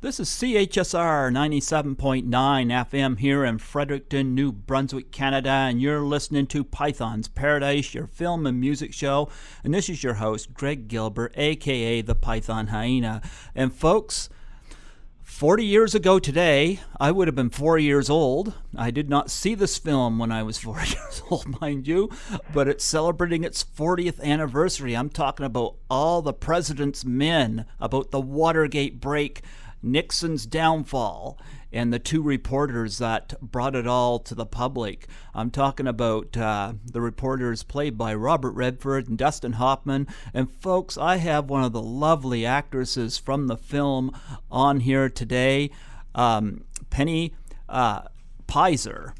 This is CHSR 97.9 FM here in Fredericton, New Brunswick, Canada, and you're listening to Python's Paradise, your film and music show. And this is your host, Greg Gilbert, aka the Python Hyena. And folks, 40 years ago today, I would have been 4 years old. I did not see this film when I was 4 years old, mind you, but it's celebrating its 40th anniversary. I'm talking about All the President's Men, about the Watergate break, Nixon's downfall, and the two reporters that brought it all to the public. I'm talking about the reporters played by Robert Redford and Dustin Hoffman. And folks, I have one of the lovely actresses from the film on here today, Penny Peyser.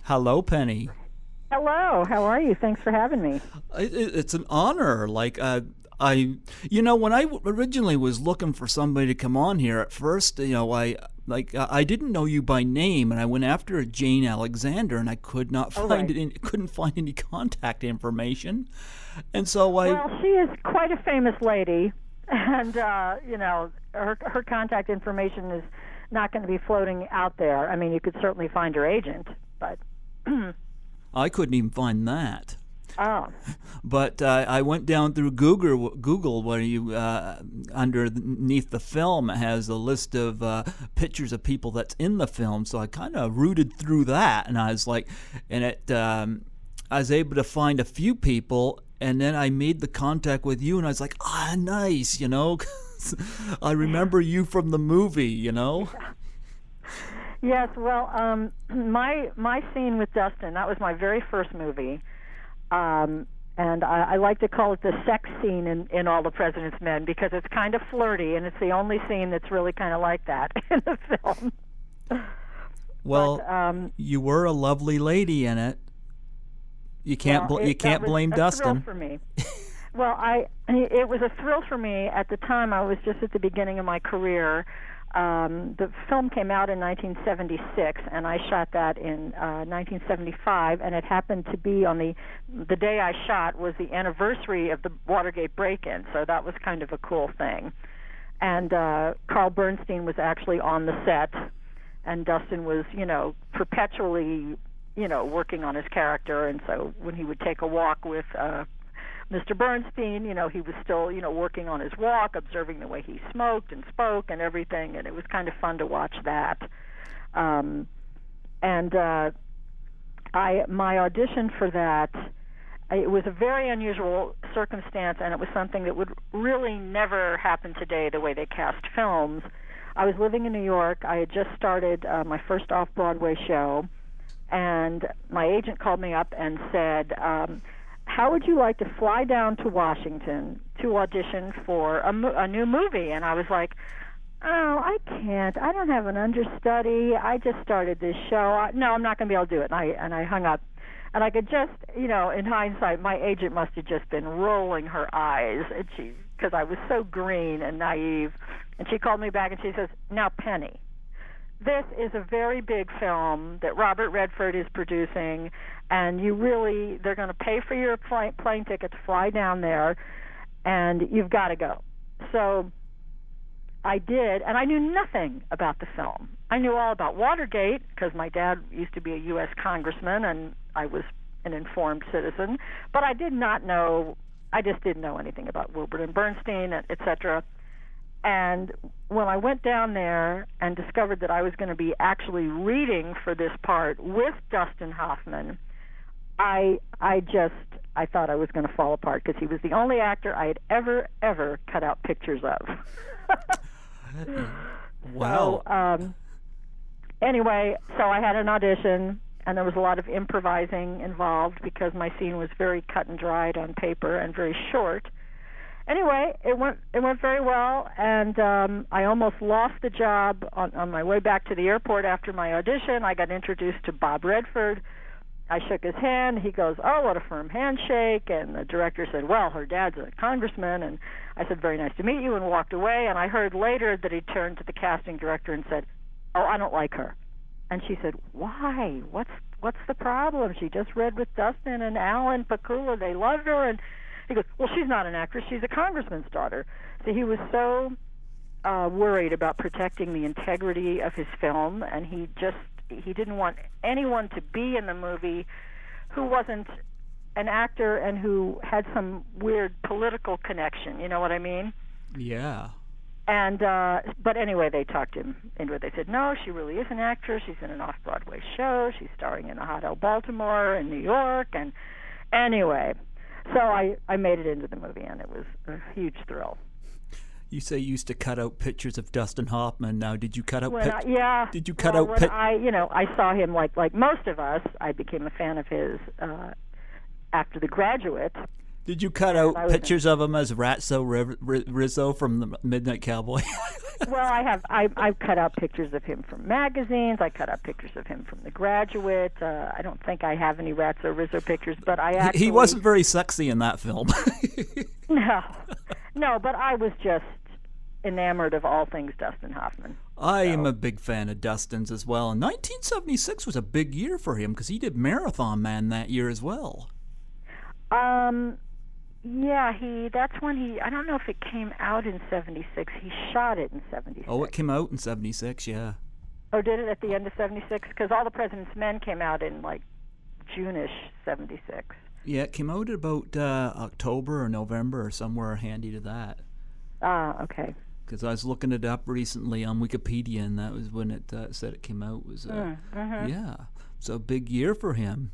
Hello, Penny. Hello, how are you? Thanks for having me. It's an honor. When I originally was looking for somebody to come on here at first, I didn't know you by name, and I went after Jane Alexander, and I could not find couldn't find any contact information, and so Well, she is quite a famous lady, and her contact information is not going to be floating out there. I mean, you could certainly find her agent, but I couldn't even find that. Oh. But I went down through Google where you, underneath the film, it has a list of pictures of people that's in the film. So I kind of rooted through that, and I was like, I was able to find a few people, and then I made the contact with you, and I was like, nice, I remember you from the movie, Yes, well, my scene with Dustin, that was my very first movie. And I like to call it the sex scene in All the President's Men because it's kind of flirty, and it's the only scene that's really kind of like that in the film. Well, you were a lovely lady in it. You can't blame Dustin. Thrill for me. Well, it was a thrill for me at the time. I was just at the beginning of my career. The film came out in 1976, and I shot that in 1975, and it happened to be on the day I shot was the anniversary of the Watergate break-in, so that was kind of a cool thing. And Carl Bernstein was actually on the set, and Dustin was, perpetually, working on his character, and so when he would take a walk with Mr. Bernstein, he was still, working on his walk, observing the way he smoked and spoke and everything, and it was kind of fun to watch that. My audition for that, it was a very unusual circumstance, and it was something that would really never happen today, the way they cast films. I was living in New York. I had just started my first off-Broadway show, and my agent called me up and said, how would you like to fly down to Washington to audition for a new movie? And I was like, oh, I can't. I don't have an understudy. I just started this show. No, I'm not going to be able to do it. And I hung up. And I could just, in hindsight, my agent must have just been rolling her eyes because I was so green and naive. And she called me back and she says, now, Penny, this is a very big film that Robert Redford is producing, and they're going to pay for your plane ticket to fly down there, and you've got to go. So I did, and I knew nothing about the film. I knew all about Watergate because my dad used to be a U.S. congressman, and I was an informed citizen, but I just didn't know anything about Wilbur and Bernstein, et cetera. And when I went down there and discovered that I was going to be actually reading for this part with Dustin Hoffman, I thought I was going to fall apart because he was the only actor I had ever cut out pictures of. Wow. So, anyway, so I had an audition, and there was a lot of improvising involved because my scene was very cut and dried on paper and very short. Anyway, it went very well, and I almost lost the job on my way back to the airport after my audition. I got introduced to Bob Redford. I shook his hand. He goes, oh, what a firm handshake. And the director said, well, her dad's a congressman. And I said, very nice to meet you, and walked away. And I heard later that he turned to the casting director and said, oh, I don't like her. And she said, why? What's the problem? She just read with Dustin and Alan Pakula. They loved her. And he goes, well, she's not an actress. She's a congressman's daughter. So he was so worried about protecting the integrity of his film, and he didn't want anyone to be in the movie who wasn't an actor and who had some weird political connection. You know what I mean? Yeah. And but anyway, they talked him into it. They said, no, she really is an actress. She's in an off-Broadway show. She's starring in the Hotel Baltimore in New York. And anyway, so I made it into the movie, and it was a huge thrill. You say you used to cut out pictures of Dustin Hoffman. Now, did you cut out? Yeah. Did you cut out? I saw him like most of us. I became a fan of his after The Graduate. Did you cut out pictures of him as Ratso Rizzo from the Midnight Cowboy? Well, I've cut out pictures of him from magazines. I cut out pictures of him from The Graduate. I don't think I have any Ratso Rizzo pictures, but I actually... He wasn't very sexy in that film. No, but I was just enamored of all things Dustin Hoffman. I am a big fan of Dustin's as well. And 1976 was a big year for him because he did Marathon Man that year as well. Yeah, that's when I don't know if it came out in 76. He shot it in 76. Oh, it came out in 76, yeah. Oh, did it at the end of 76? Because All the President's Men came out in, like, June-ish 76. Yeah, it came out about October or November or somewhere handy to that. Ah, okay. Because I was looking it up recently on Wikipedia, and that was when it said it came out. Yeah, so a big year for him.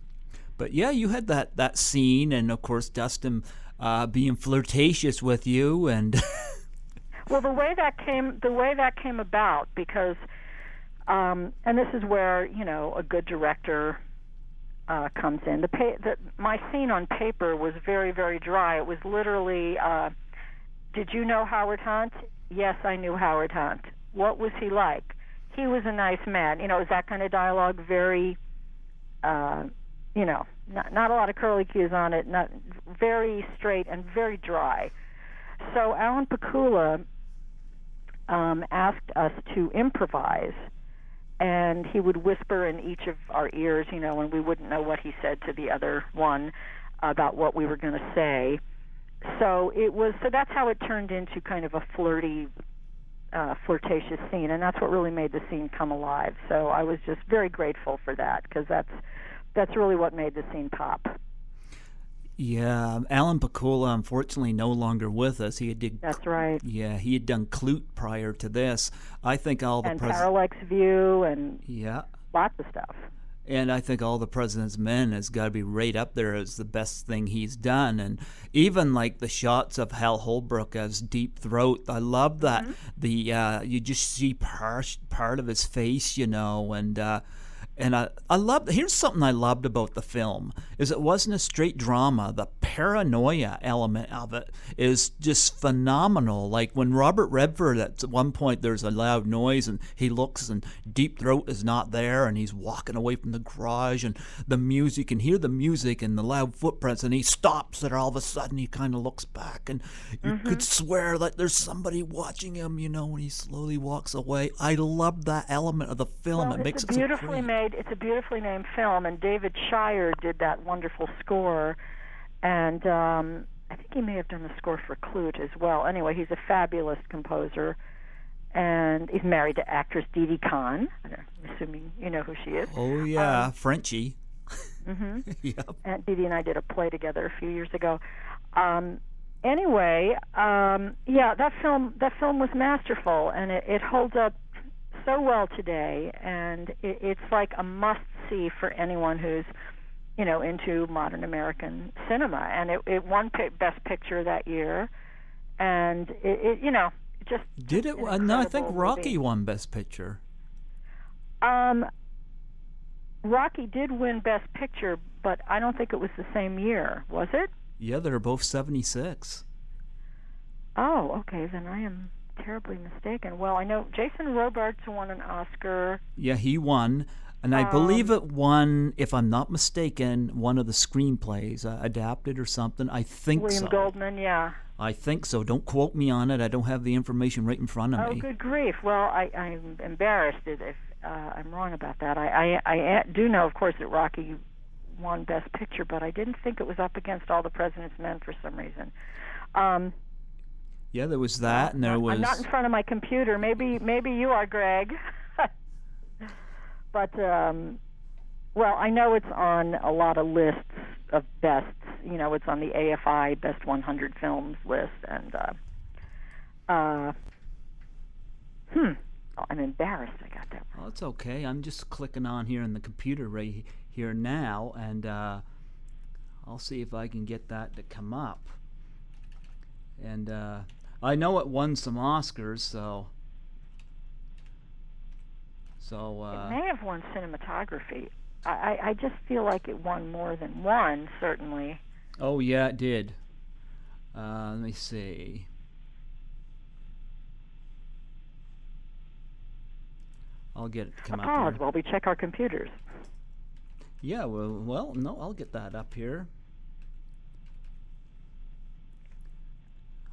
But yeah, you had that scene, and of course Dustin being flirtatious with you, and well, the way that came about, because and this is where a good director comes in. My scene on paper was very, very dry. It was literally, did you know Howard Hunt? Yes, I knew Howard Hunt. What was he like? He was a nice man. It was that kind of dialogue, very, not a lot of curly cues on it, not very straight and very dry. So Alan Pakula asked us to improvise, and he would whisper in each of our ears, and we wouldn't know what he said to the other one about what we were going to say. So that's how it turned into kind of a flirtatious scene, and that's what really made the scene come alive. So I was just very grateful for that, because that's really what made the scene pop. Yeah, Alan Pakula, unfortunately, no longer with us. That's right. Yeah, he had done Clute prior to this. I think all the and Parallax View and lots of stuff. And I think All the President's Men has got to be right up there as the best thing he's done. And even like the shots of Hal Holbrook as Deep Throat, I love that. Mm-hmm. You just see part of his face, and I loved. Here's something I loved about the film is it wasn't a straight drama. The paranoia element of it is just phenomenal. Like when Robert Redford, at one point there's a loud noise and he looks and Deep Throat is not there and he's walking away from the garage and the music, and hear the music and the loud footprints, and he stops and all of a sudden he kind of looks back and you could swear that there's somebody watching him, when he slowly walks away. I love that element of the film. Well, it makes it beautifully made. It's a beautifully named film, and David Shire did that wonderful score, and I think he may have done the score for Clute as well. Anyway, he's a fabulous composer, and he's married to actress Didi Khan. I'm assuming you know who she is. Oh, yeah, Frenchie. Mm-hmm. Yep. And Didi and I did a play together a few years ago. Anyway, that film was masterful, and it holds up so well today, and it's like a must-see for anyone who's, into modern American cinema. And it won Best Picture that year, and it just did it. No, I think Rocky won Best Picture. Rocky did win Best Picture, but I don't think it was the same year. Was it? Yeah, they're both 76. Oh, okay. Then I am terribly mistaken. Well, I know Jason Robards won an Oscar. Yeah, he won. And I believe it won, if I'm not mistaken, one of the screenplays, adapted or something. I think William Goldman, yeah. I think so. Don't quote me on it. I don't have the information right in front of me. Oh, good grief. Well, I'm embarrassed if I'm wrong about that. I do know, of course, that Rocky won Best Picture, but I didn't think it was up against All the President's Men for some reason. Yeah, there was that, and there was... I'm not in front of my computer. Maybe you are, Greg. But, well, I know it's on a lot of lists of bests. You know, it's on the AFI Best 100 Films list. And, I'm embarrassed I got that wrong. Oh, it's okay. I'm just clicking on here in the computer right here now, and I'll see if I can get that to come up. And I know it won some Oscars, so it may have won cinematography. I just feel like it won more than one, certainly. Oh, yeah, it did. Let me see. I'll get it to come up here. While we check our computers. Yeah, well, no, I'll get that up here.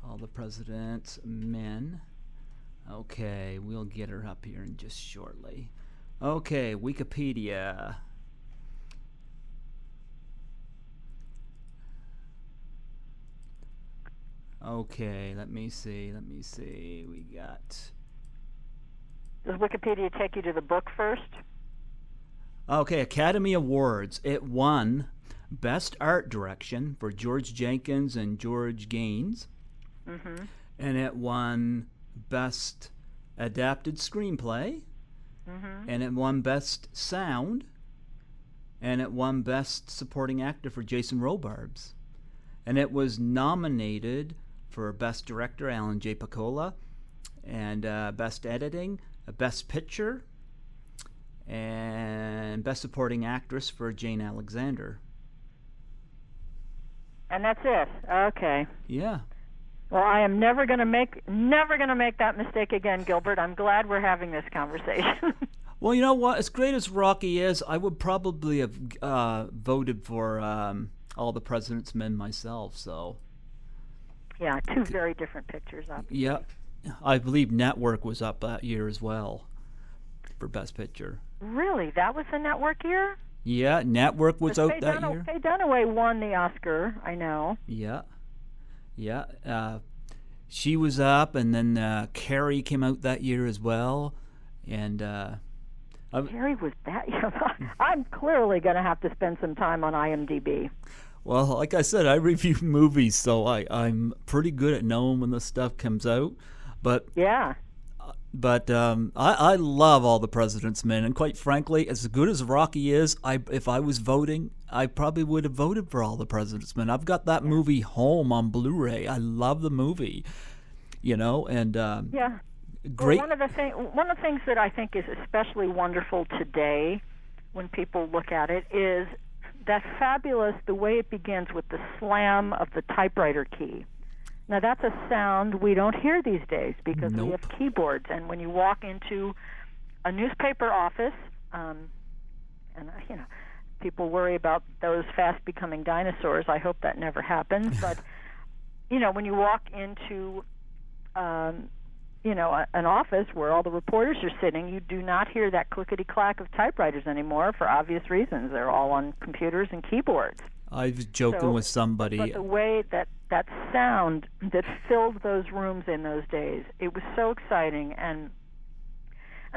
All the President's Men. Okay, we'll get her up here in just shortly. Okay, Wikipedia. Okay, let me see. We got... Does Wikipedia take you to the book first? Okay, Academy Awards. It won Best Art Direction for George Jenkins and George Gaines. Mm-hmm. And it won Best Adapted Screenplay. Mm-hmm. And it won Best Sound. And it won Best Supporting Actor for Jason Robards. And it was nominated for Best Director, Alan J. Pakula, and Best Editing, Best Picture, and Best Supporting Actress for Jane Alexander. And that's it. Okay. Yeah. Well, I am never going to make that mistake again, Gilbert. I'm glad we're having this conversation. Well, you know what? As great as Rocky is, I would probably have voted for All the President's Men myself. So. Yeah, two very different pictures. Obviously. Yeah, I believe Network was up that year as well for Best Picture. Really? That was the Network year? Yeah, Network was out that year. Faye Dunaway won the Oscar, I know. Yeah. She was up, and then Carrie came out that year as well. And Carrie was that year. I'm clearly going to have to spend some time on IMDb. Well, like I said, I review movies, so I'm pretty good at knowing when the stuff comes out. But yeah. But I love All the President's Men, and quite frankly, as good as Rocky is, if I was voting, I probably would have voted for All the President's Men. I've got that movie home on Blu-ray. I love the movie, and yeah. Great. Well, one of the things that I think is especially wonderful today, when people look at it, is that fabulous the way it begins with the slam of the typewriter key. Now, that's a sound we don't hear these days because we have keyboards. And when you walk into a newspaper office, people worry about those fast becoming dinosaurs. I hope that never happens. But, when you walk into, an office where all the reporters are sitting, you do not hear that clickety-clack of typewriters anymore for obvious reasons. They're all on computers and keyboards. I was joking with somebody. But the way that sound that filled those rooms in those days, it was so exciting, and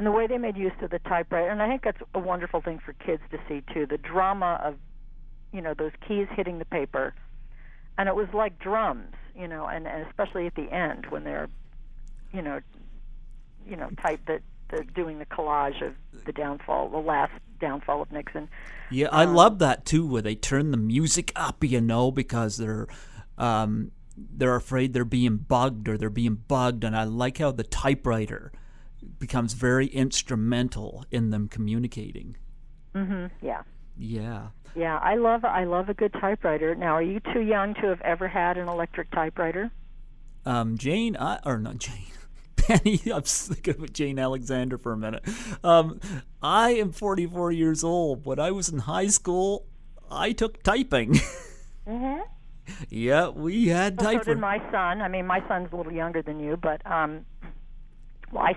the way they made use of the typewriter, and I think that's a wonderful thing for kids to see too. The drama of, those keys hitting the paper, and it was like drums, and especially at the end when they're, doing the collage of the last downfall of Nixon. Yeah, I love that too, where they turn the music up, because they're afraid they're being bugged, and I like how the typewriter becomes very instrumental in them communicating. Mhm. Yeah. Yeah. Yeah, I love a good typewriter. Now, are you too young to have ever had an electric typewriter? Not Jane. Penny, I was thinking of Jane Alexander for a minute. I am 44 years old. When I was in high school, I took typing. Mm-hmm. Yeah, we had typing. So did my son. I mean, my son's a little younger than you, but I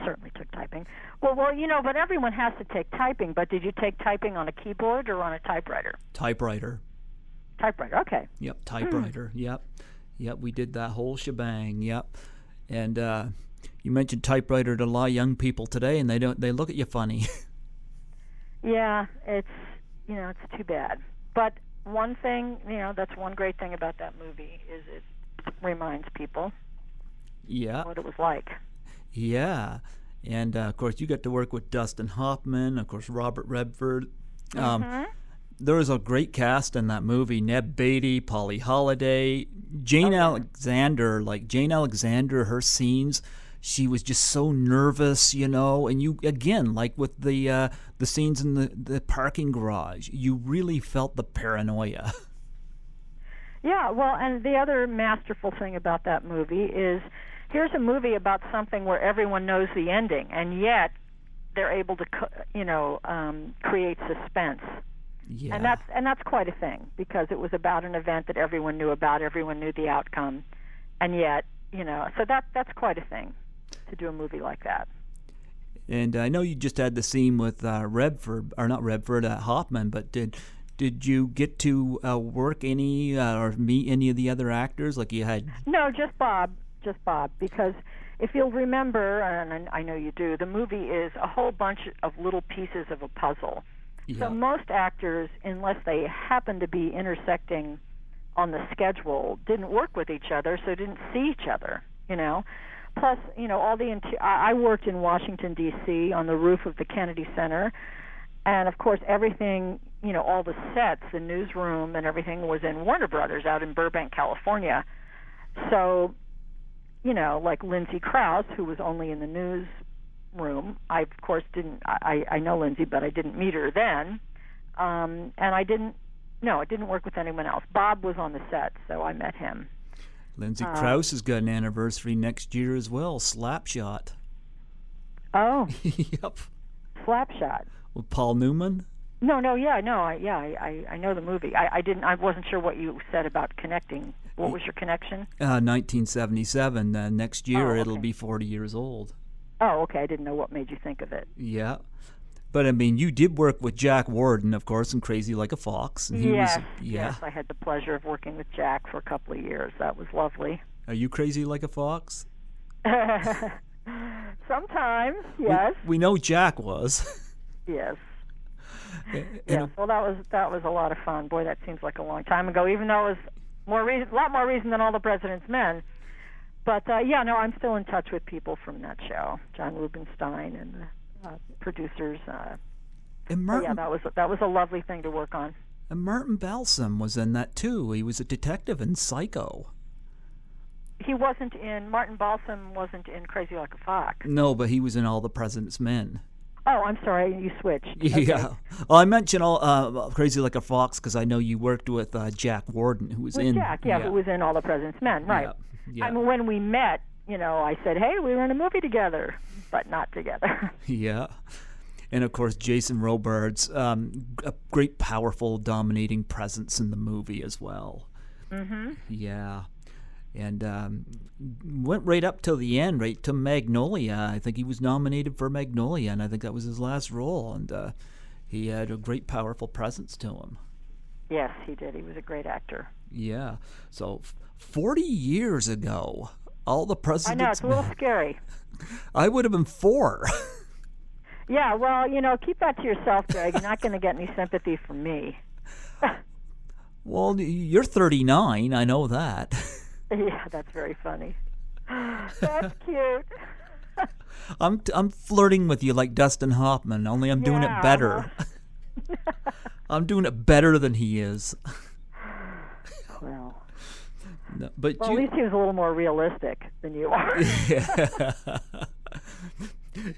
certainly took typing. Well, but everyone has to take typing. But did you take typing on a keyboard or on a typewriter? Typewriter. Typewriter. Okay. Yep, typewriter. Yep, we did that whole shebang. Yep. And you mentioned typewriter to a lot of young people today, and they look at you funny. Yeah, it's too bad. But one thing, that's one great thing about that movie is it reminds people what it was like. Yeah. And, of course, you got to work with Dustin Hoffman, of course, Robert Redford. There was a great cast in that movie. Ned Beatty, Polly Holliday, Jane Alexander. Like, Jane Alexander, her scenes, she was just so nervous, And you, again, like with the scenes in the parking garage, you really felt the paranoia. Yeah, well, and the other masterful thing about that movie is here's a movie about something where everyone knows the ending, and yet they're able to, create suspense. Yeah. And that's quite a thing, because it was about an event that everyone knew about, everyone knew the outcome, and yet, so that's quite a thing to do a movie like that. And I know you just had the scene with Hoffman, but did you get to work any or meet any of the other actors like you had? No, just Bob, because if you'll remember, and I know you do, the movie is a whole bunch of little pieces of a puzzle. Yeah. So most actors, unless they happen to be intersecting on the schedule, didn't work with each other, so didn't see each other, Plus, I worked in Washington, D.C. on the roof of the Kennedy Center, and of course everything, all the sets, the newsroom and everything was in Warner Brothers out in Burbank, California. So, like Lindsay Krause, who was only in the newsroom, I of course didn't. I know Lindsay, but I didn't meet her then, and I didn't work with anyone else. Bob was on the set, so I met him. Lindsay Krause has got an anniversary next year as well, Slapshot. Oh. Yep. Slapshot. With Paul Newman? I know the movie. I wasn't sure what you said about connecting. What was your connection? 1977. Next year okay. It'll be 40 years old. Oh, okay. I didn't know what made you think of it. Yeah. But, I mean, you did work with Jack Warden, of course, in Crazy Like a Fox. And yes, I had the pleasure of working with Jack for a couple of years. That was lovely. Are you crazy like a fox? Sometimes, yes. We know Jack was. Yes. Yes. Well, that was a lot of fun. Boy, that seems like a long time ago, even though it was a lot more reason than All the President's Men. But, I'm still in touch with people from that show, John Rubinstein and the producers. And Martin, that was a lovely thing to work on. And Martin Balsam was in that too. He was a detective in Psycho. Martin Balsam wasn't in Crazy Like a Fox. No, but he was in All the President's Men. Oh, I'm sorry, you switched. Yeah. Okay. Well, I mentioned all Crazy Like a Fox because I know you worked with Jack Warden, who was in. Jack, who was in All the President's Men, right? Yeah. I mean, when we met, I said, "Hey, we were in a movie together," but not together. Yeah. And, of course, Jason Robards, a great, powerful, dominating presence in the movie as well. Mm-hmm. Yeah. And went right up till the end, right to Magnolia. I think he was nominated for Magnolia, and I think that was his last role. And he had a great, powerful presence to him. Yes, he did. He was a great actor. Yeah. So 40 years ago, All the President's Men. I know, it's a little scary. I would have been 4. Yeah, well, keep that to yourself, Greg. You're not going to get any sympathy from me. Well, you're 39. I know that. Yeah, that's very funny. That's cute. I'm flirting with you like Dustin Hoffman, only I'm doing it better. I'm doing it better than he is. Well, no, but at least he was a little more realistic than you are.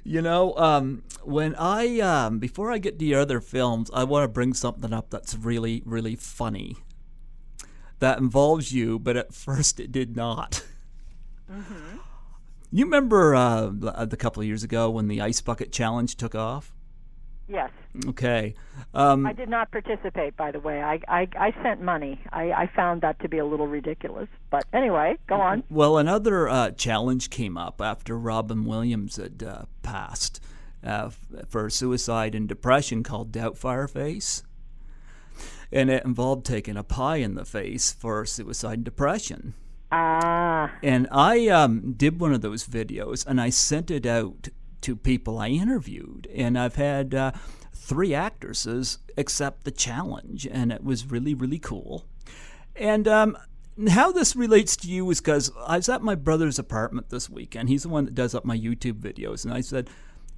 Yeah. When before I get to your other films, I want to bring something up that's really, really funny. That involves you, but at first it did not. Mm-hmm. You remember a couple of years ago when the Ice Bucket Challenge took off? Yes. Okay. I did not participate, by the way. I sent money. I found that to be a little ridiculous. But anyway, go on. Well, another challenge came up after Robin Williams had passed for suicide and depression called Doubtfire Face. And it involved taking a pie in the face for suicide and depression. Ah. And I did one of those videos, and I sent it out to people I interviewed. And I've had 3 actresses accept the challenge, and it was really, really cool. And how this relates to you is because I was at my brother's apartment this weekend. He's the one that does up my YouTube videos. And I said,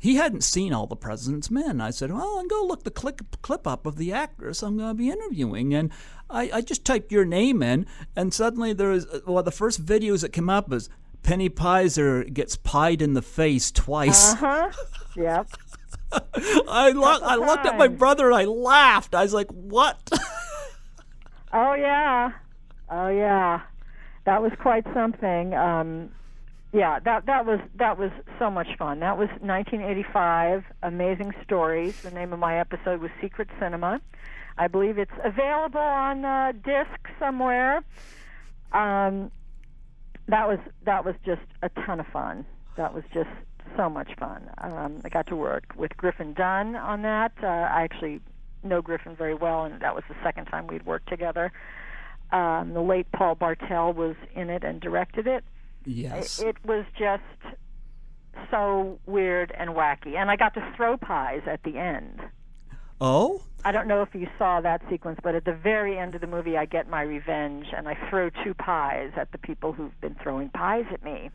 he hadn't seen All the President's Men. I said, well, I'm going to look the clip up of the actress I'm going to be interviewing. And I just typed your name in, and suddenly there was, the first videos that came up is Penny Peyser gets pied in the face twice. Uh-huh. Yep. I looked at my brother and I laughed. I was like, what? Oh, yeah. That was quite something. Yeah, that was so much fun. That was 1985, Amazing Stories. The name of my episode was Secret Cinema. I believe it's available on disc somewhere. That was just a ton of fun. That was just so much fun. I got to work with Griffin Dunn on that. I actually know Griffin very well, and that was the second time we'd worked together. The late Paul Bartel was in it and directed it. Yes. It was just so weird and wacky. And I got to throw pies at the end. Oh? I don't know if you saw that sequence, but at the very end of the movie, I get my revenge, and I throw 2 pies at the people who've been throwing pies at me.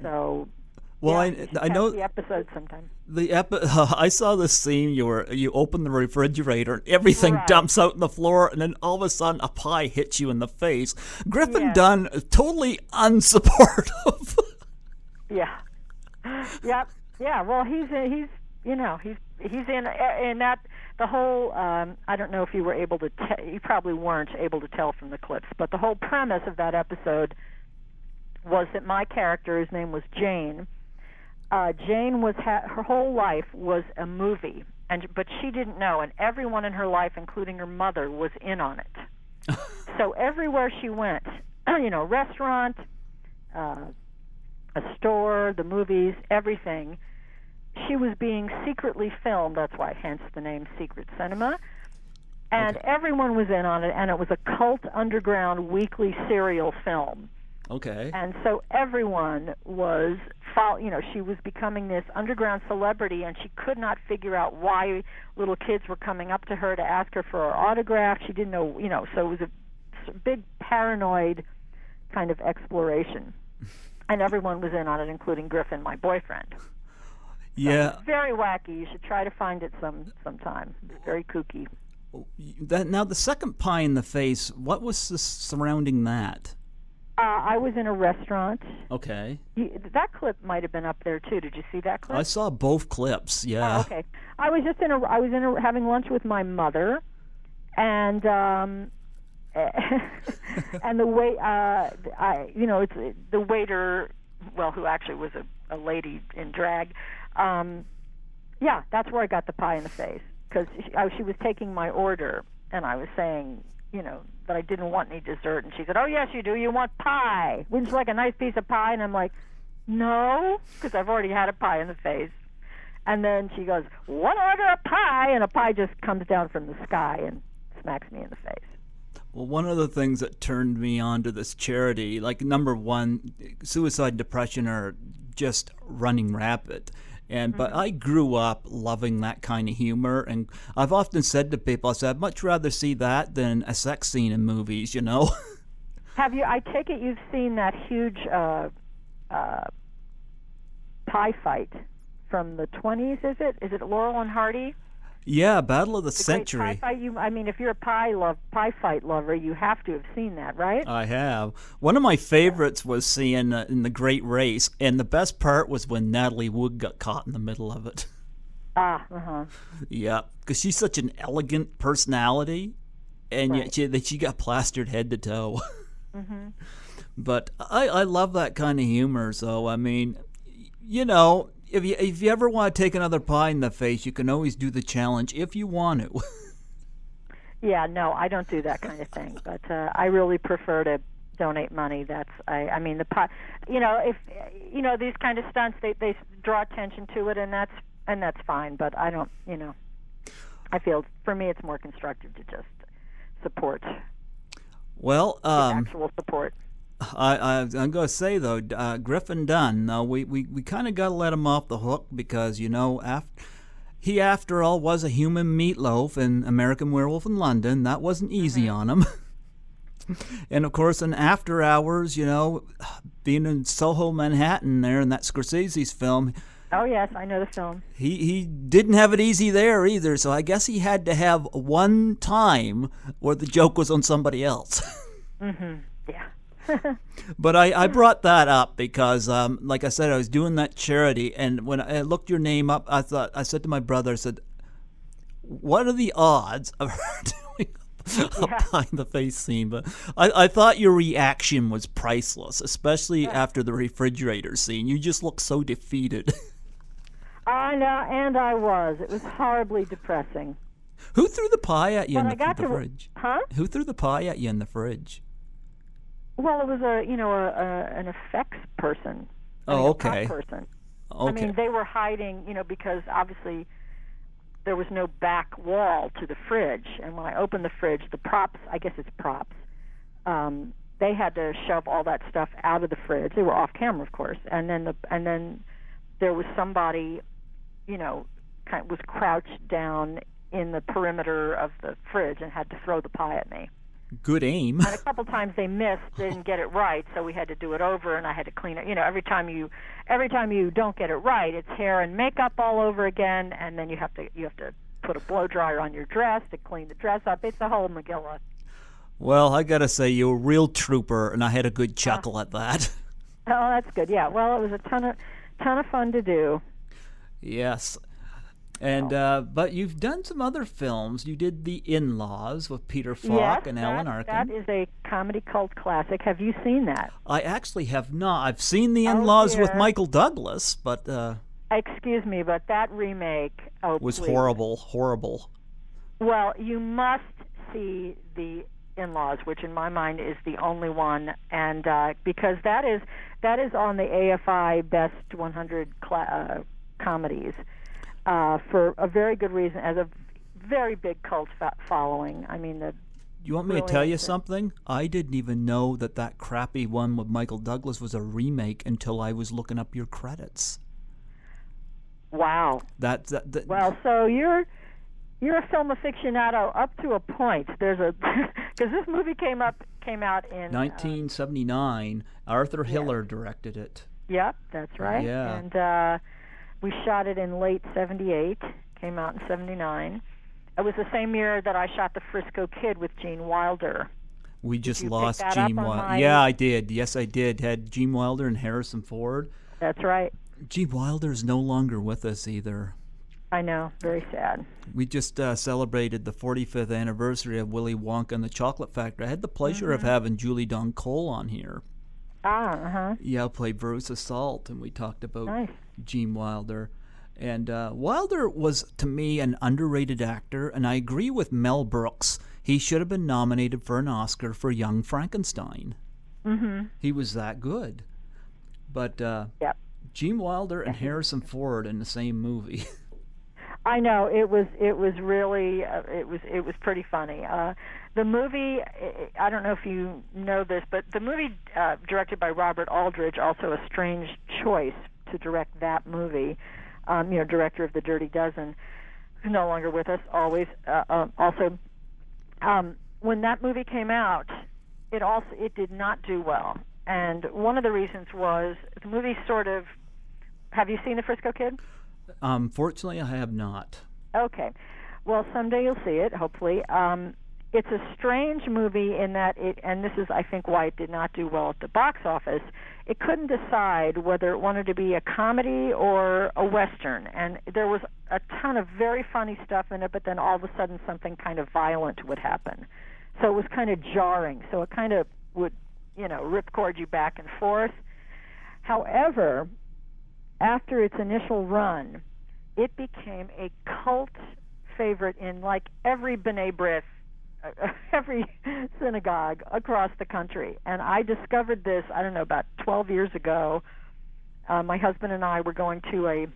So, well, yeah, I know the episode sometime. I saw the scene. You open the refrigerator, and everything dumps out on the floor, and then all of a sudden, a pie hits you in the face. Griffin Dunn is totally unsupportive. Yeah. Yep. Yeah. Well, he's in that the whole. I don't know if you were able to. You probably weren't able to tell from the clips, but the whole premise of that episode was that my character, his name was Jane. Jane was her whole life was a movie, but she didn't know, and everyone in her life, including her mother, was in on it. So everywhere she went, restaurant, a store, the movies, everything, she was being secretly filmed. That's why, hence the name Secret Cinema. And everyone was in on it, and it was a cult underground weekly serial film. Okay. And so everyone was, she was becoming this underground celebrity, and she could not figure out why little kids were coming up to her to ask her for her autograph. She didn't know, so it was a big paranoid kind of exploration. And everyone was in on it, including Griffin, my boyfriend. Yeah. So very wacky. You should try to find it sometime. It's very kooky. Now, the second pie in the face, what was surrounding that? I was in a restaurant. Okay. That clip might have been up there too. Did you see that clip? I saw both clips. Yeah. Oh, okay. I was having lunch with my mother, and and the the waiter, who actually was a lady in drag. That's where I got the pie in the face, because she was taking my order, and I was saying, that I didn't want any dessert, and she said, "Oh yes, you do. You want pie? Wouldn't you like a nice piece of pie?" And I'm like, "No," because I've already had a pie in the face. And then she goes, "One order of pie," and a pie just comes down from the sky and smacks me in the face. Well, one of the things that turned me on to this charity, like, number one, suicide and depression are just running rapid. But I grew up loving that kind of humor, and I've often said to people, I said, I'd much rather see that than a sex scene in movies, Have you? I take it you've seen that huge pie fight from the 20s, is it? Is it Laurel and Hardy? Yeah, Battle of the Great Century. pie fight. If you're a pie fight lover, you have to have seen that, right? I have. One of my favorites was seeing in The Great Race, and the best part was when Natalie Wood got caught in the middle of it. Yeah, because she's such an elegant personality, and yet she got plastered head to toe. But I love that kind of humor, so, if you ever want to take another pie in the face, you can always do the challenge if you want to. Yeah, no, I don't do that kind of thing, but I really prefer to donate money. The pie, if these kind of stunts, they draw attention to it, and that's fine. But I don't, I feel for me it's more constructive to just support. Well, actual support. I'm going to say, though, Griffin Dunn, we kind of got to let him off the hook because, he, after all, was a human meatloaf in American Werewolf in London. That wasn't easy on him. And, of course, in After Hours, being in Soho, Manhattan there in that Scorsese's film. Oh, yes, I know the film. He didn't have it easy there either, so I guess he had to have one time where the joke was on somebody else. Mm-hmm, yeah. But I brought that up because, like I said, I was doing that charity, and when I looked your name up, I said to my brother, I said, what are the odds of her doing a behind-the-face scene? But I thought your reaction was priceless, especially after the refrigerator scene. You just looked so defeated. I know, and I was. It was horribly depressing. Who threw the pie at you in the fridge? Huh? Who threw the pie at you in the fridge? Well, it was an effects person. Oh, okay. A prop person. Okay. I mean, they were hiding, because obviously there was no back wall to the fridge. And when I opened the fridge, the props, I guess it's props, they had to shove all that stuff out of the fridge. They were off camera, of course. And then there was somebody, was crouched down in the perimeter of the fridge and had to throw the pie at me. Good aim. And a couple times they missed, didn't get it right, so we had to do it over, and I had to clean it. Every time you don't get it right, it's hair and makeup all over again, and then you have to put a blow dryer on your dress to clean the dress up. It's a whole megillah. Well, I gotta say, you're a real trooper, and I had a good chuckle at that. Oh, that's good. Yeah. Well, it was a ton of fun to do. Yes. And but you've done some other films. You did The In-Laws with Peter Falk and Alan Arkin. That is a comedy cult classic. Have you seen that? I actually have not. I've seen The In-Laws with Michael Douglas, but excuse me, but that remake was horrible. Well, you must see The In-Laws, which in my mind is the only one, and because that is on the AFI Best 100 comedies. For a very good reason, as a very big cult following. I mean, you want me to tell you something? I didn't even know that crappy one with Michael Douglas was a remake until I was looking up your credits. Wow. Well, so you're a film aficionado up to a point. There's because this movie came out in 1979. Arthur Hiller directed it. Yep, that's right. Yeah. And we shot it in late 78, came out in 79. It was the same year that I shot The Frisco Kid with Gene Wilder. We just lost Gene Wilder. Yeah, I did. Yes, I did. Had Gene Wilder and Harrison Ford. That's right. Gene Wilder is no longer with us either. I know. Very sad. We just celebrated the 45th anniversary of Willy Wonka and the Chocolate Factory. I had the pleasure of having Julie Dawn Cole on here. Yeah, played Veruca Salt, and we talked about Gene Wilder. And Wilder was, to me, an underrated actor, and I agree with Mel Brooks. He should have been nominated for an Oscar for Young Frankenstein. Mm-hmm. He was that good. But Gene Wilder and Harrison Ford in the same movie. I know, it was really it was pretty funny. The movie, I don't know if you know this, but the movie directed by Robert Aldrich, also a strange choice to direct that movie. Director of The Dirty Dozen, who's no longer with us. Always, also, when that movie came out, it did not do well, and one of the reasons was the movie sort of. Have you seen The Frisco Kid? Fortunately, I have not. Okay. Well, someday you'll see it, hopefully. It's a strange movie in that and this is, I think, why it did not do well at the box office. It couldn't decide whether it wanted to be a comedy or a Western. And there was a ton of very funny stuff in it, but then all of a sudden something kind of violent would happen. So it was kind of jarring. So it kind of would, ripcord you back and forth. However, after its initial run, it became a cult favorite in like every B'nai B'rith, every synagogue across the country. And I discovered this, I don't know, about 12 years ago. My husband and I were going to a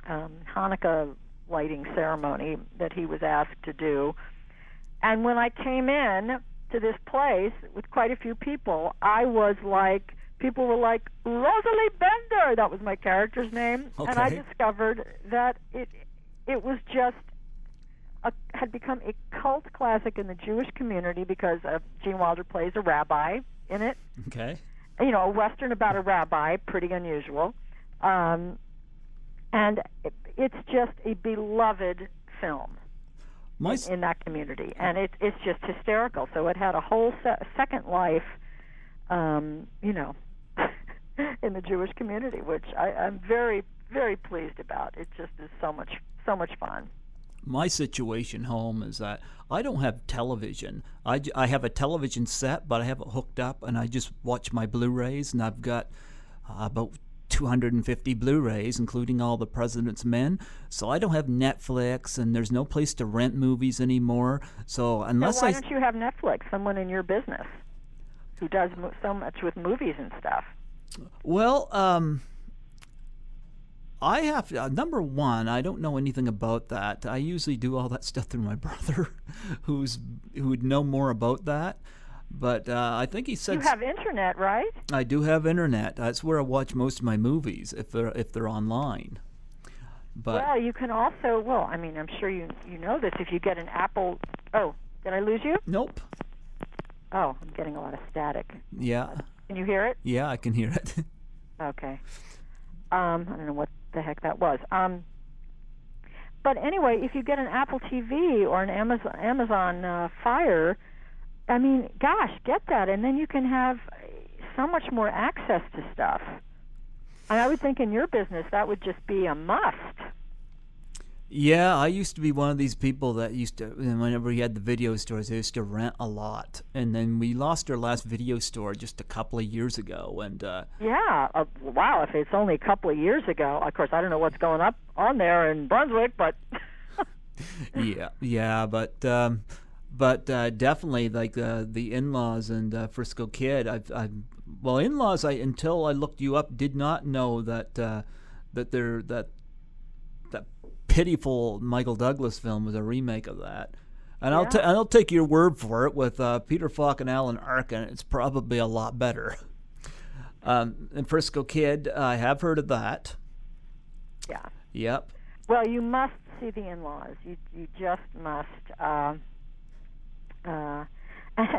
Hanukkah lighting ceremony that he was asked to do. And when I came in, to this place with quite a few people, I was like, people were like, Rosalie Bender, that was my character's name, and I discovered that it was just had become a cult classic in the Jewish community because Gene Wilder plays a rabbi in it. Okay. You know, a Western about a rabbi, pretty unusual. And it's just a beloved film in that community. And it's just hysterical. So it had a whole second life, you know, in the Jewish community, which I'm very, very pleased about. It just is so much fun. My situation home is that I don't have television. I have a television set, but I have it hooked up, and I just watch my Blu-rays, and I've got about 250 Blu-rays, including all the President's Men. So I don't have Netflix, and there's no place to rent movies anymore. So unless why don't you have Netflix? Someone in your business who does so much with movies and stuff. Well, I have number one. I don't know anything about that. I usually do all that stuff through my brother, who would know more about that. But I think he said you have internet, right? I do have internet. That's where I watch most of my movies if they're online. But well, you can also. Well, I mean, I'm sure you know this. If you get an Apple. Oh, did I lose you? Nope. Oh, I'm getting a lot of static. Yeah. Can you hear it? Yeah, I can hear it. Okay. I don't know what the heck that was. But anyway, if you get an Apple TV or an Amazon Fire, I mean, gosh, get that, and then you can have so much more access to stuff. And I would think in your business that would just be a must. Yeah, I used to be one of these people that used to, whenever we had the video stores, I used to rent a lot. And then we lost our last video store just a couple of years ago. And yeah, wow, if it's only a couple of years ago. Of course, I don't know what's going on there in Brunswick, but... yeah, but definitely, like the in-laws and Frisco Kid, in-laws, until I looked you up, did not know that pitiful Michael Douglas film was a remake of that. And I'll take your word for it. With Peter Falk and Alan Arkin, it's probably a lot better. And Frisco Kid, I have heard of that. Yeah. Yep. Well, you must see the in-laws. You just must. And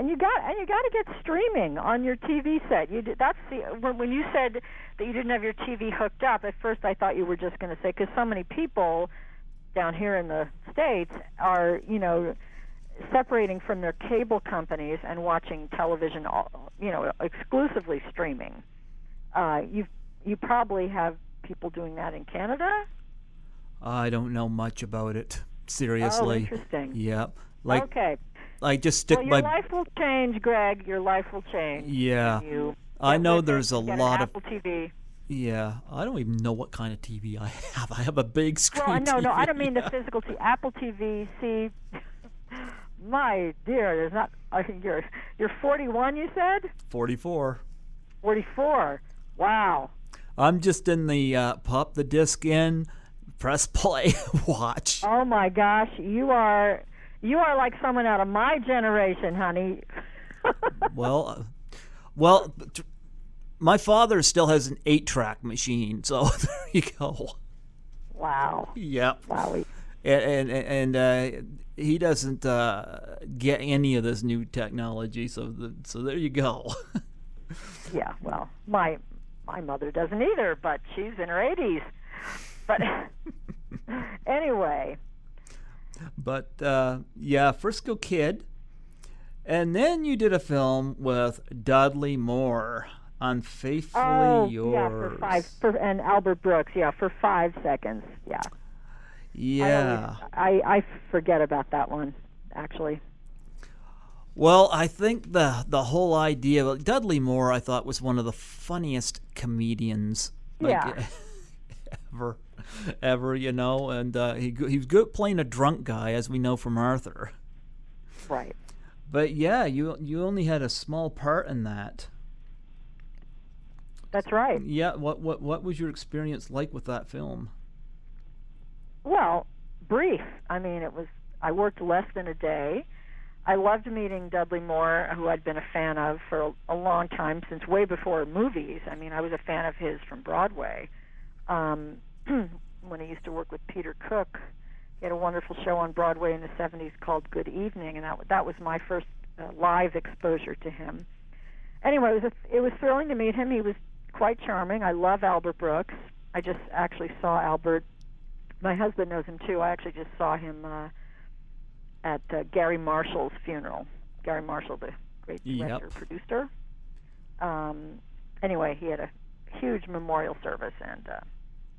you got to get streaming on your TV set. When you said that you didn't have your TV hooked up, at first I thought you were just going to say, because so many people down here in the States are, you know, separating from their cable companies and watching television, you know, exclusively streaming. You probably have people doing that in Canada? I don't know much about it, seriously. Oh, interesting. Yep. Okay. I just stick your life will change, Greg. Your life will change. Yeah. I know there's a lot of Apple TV. Yeah, I don't even know what kind of TV I have. I have a big screen. Well, no, TV. I don't mean the physical TV. Apple TV. See, my dear, there's not. I think you're 41. You said 44. 44. Wow. I'm just in the pop the disc in, press play, watch. Oh my gosh, you are like someone out of my generation, honey. well, my father still has an 8-track machine, so there you go. Wow. Yep. Wow. And he doesn't get any of this new technology, so there you go. Yeah. Well, my mother doesn't either, but she's in her 80s. But anyway. But yeah, Frisco Kid, and then you did a film with Dudley Moore, Unfaithfully Yours. Yeah, and Albert Brooks. Yeah, for 5 seconds. Yeah. Yeah. I forget about that one, actually. Well, I think the whole idea of Dudley Moore, I thought, was one of the funniest comedians ever, you know, and he was good playing a drunk guy, as we know from Arthur. Right. But yeah, you only had a small part in that. That's right. Yeah. What was your experience like with that film? Well, brief. I mean, I worked less than a day. I loved meeting Dudley Moore, who I'd been a fan of for a long time, since way before movies. I mean, I was a fan of his from Broadway. When he used to work with Peter Cook, he had a wonderful show on Broadway in the 70s called Good Evening, and that was my first live exposure to him. Anyway, it was thrilling to meet him. He was quite charming. I love Albert Brooks. I just actually saw Albert. My husband knows him, too. I actually just saw him at Gary Marshall's funeral. Gary Marshall, the great director, producer. Anyway, he had a huge memorial service, and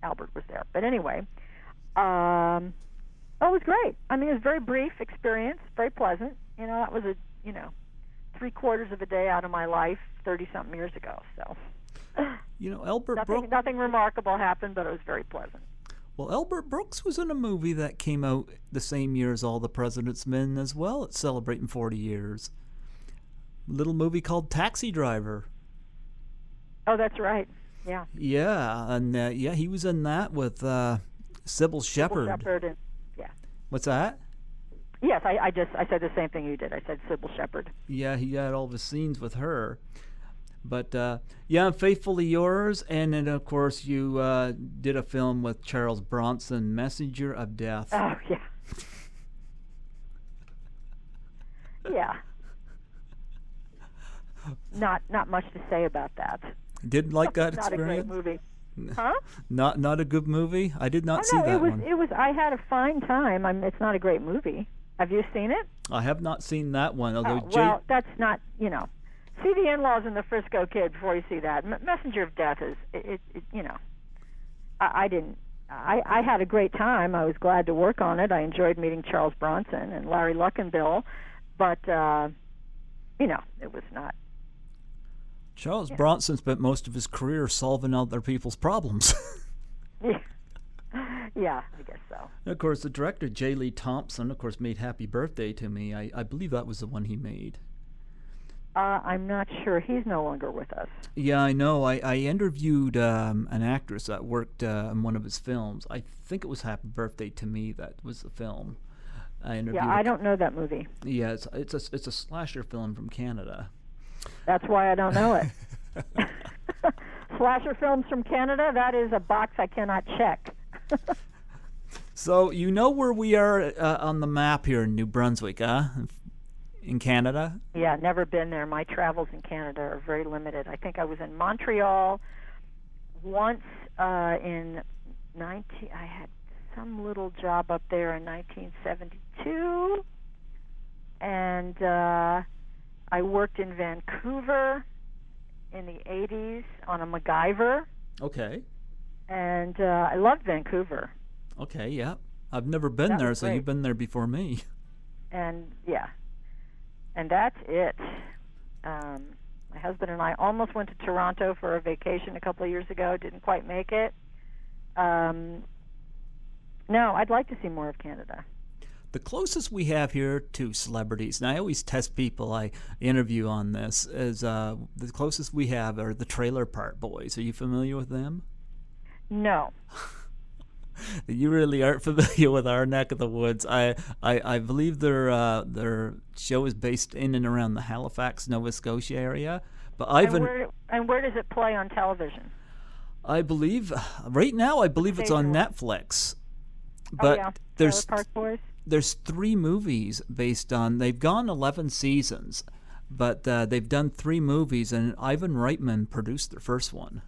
Albert was there. But anyway, it was great. I mean, it was a very brief experience, very pleasant. That was 3/4 of a day out of my life 30-something years ago. So, Albert Brooks. Nothing remarkable happened, but it was very pleasant. Well, Albert Brooks was in a movie that came out the same year as All the President's Men as well. It's celebrating 40 years. A little movie called Taxi Driver. Oh, that's right. Yeah. Yeah, and he was in that with Sybil Shepherd. Yeah. What's that? Yes, I said the same thing you did. I said Sybil Shepherd. Yeah, he had all the scenes with her. But, Unfaithfully Yours, and then, of course, you did a film with Charles Bronson, Messenger of Death. Oh, yeah. Yeah. Not much to say about that. Didn't like that experience? Not a great movie. Huh? Not a good movie? I did not see that one. I had a fine time. It's not a great movie. Have you seen it? I have not seen that one. Although well, that's not, See The In-Laws and the Frisco Kid before you see that. Messenger of Death is, I didn't. I had a great time. I was glad to work on it. I enjoyed meeting Charles Bronson and Larry Luckenbill, but, it was not. Charles Bronson spent most of his career solving other people's problems. Yeah, I guess so. And of course, the director, J. Lee Thompson, of course, made Happy Birthday to Me. I believe that was the one he made. I'm not sure. He's no longer with us. Yeah, I know. I interviewed an actress that worked in one of his films. I think it was Happy Birthday to Me that was the film. I don't know that movie. Yeah, it's a slasher film from Canada. That's why I don't know it. Slasher films from Canada, that is a box I cannot check. So you know where we are on the map here in New Brunswick, in Canada? Yeah, never been there. My travels in Canada are very limited. I think I was in Montreal once I had some little job up there in 1972, and I worked in Vancouver in the 80s on a MacGyver. Okay. And I loved Vancouver. Okay, yeah. I've never been there, so you've been there before me. And, yeah. And that's it. My husband and I almost went to Toronto for a vacation a couple of years ago. Didn't quite make it. No, I'd like to see more of Canada. The closest we have here to celebrities, and I always test people I interview on this, is the closest we have are the Trailer Park Boys. Are you familiar with them? No. You really aren't familiar with our neck of the woods. I believe their show is based in and around the Halifax, Nova Scotia area. But where does it play on television? I believe right now it's on Netflix. But Trailer Park Boys. There's 3 movies based on. They've gone 11 seasons, but they've done 3 movies, and Ivan Reitman produced the first one.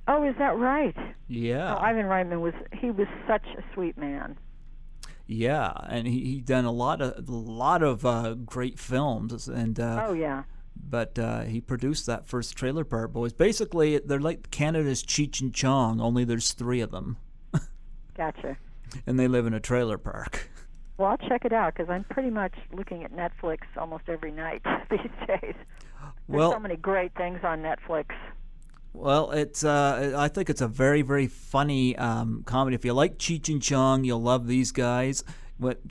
Oh, is that right? Yeah. Oh, Ivan Reitman was such a sweet man. Yeah, and he done a lot of great films, and oh yeah. But he produced that first Trailer Park Boys. Basically, they're like Canada's Cheech and Chong, only there's 3 of them. Gotcha. And they live in a trailer park. Well, I'll check it out because I'm pretty much looking at Netflix almost every night these days. There's so many great things on Netflix. Well, I think it's a very, very funny comedy. If you like Cheech and Chong, you'll love these guys. The